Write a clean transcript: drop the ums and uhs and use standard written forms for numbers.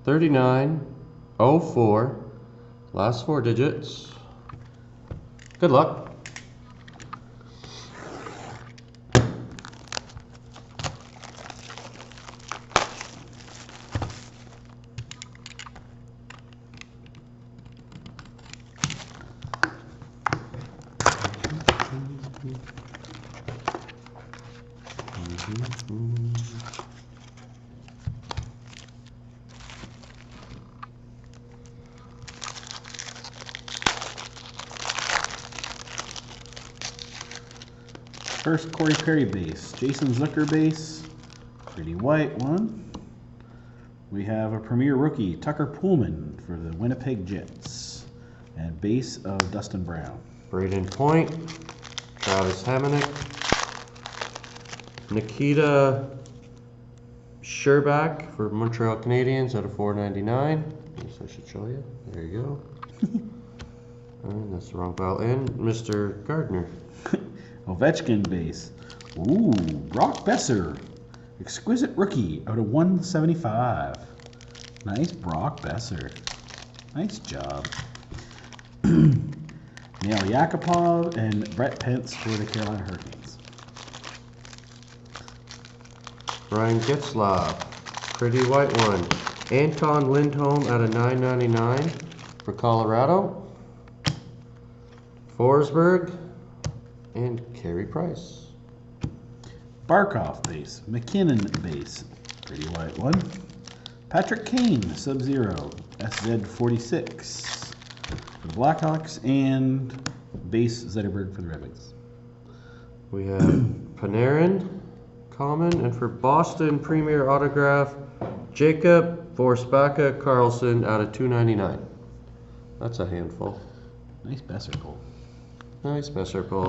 3904. Last 4 digits. Good luck. First Corey Perry base, Jason Zucker base, pretty white one. We have a premier rookie, Tucker Poolman for the Winnipeg Jets, and base of Dustin Brown. Braden Point, Travis Hamonic, Nikita Sherbak for Montreal Canadiens out of 499. Guess I should show you. There you go. And that's the wrong file. And Mr. Gardner. Ovechkin base. Ooh, Brock Besser. Exquisite rookie out of 175. Nice Brock Besser. Nice job. Neil Yakupov and Brett Pence for the Carolina Hurricanes. Ryan Getzlaf. Pretty white one. Anton Lindholm out of 999 for Colorado. Forsberg. And Carey Price. Barkov base. McKinnon base. Pretty white one. Patrick Kane, Sub-Zero. SZ46 for the Blackhawks. And base Zetterberg for the Red Wings. We have Panarin, common. And for Boston, premier autograph, Jacob Forsbacka Carlson out of 299. That's a handful. Nice Besser goal. Nice Besser pull.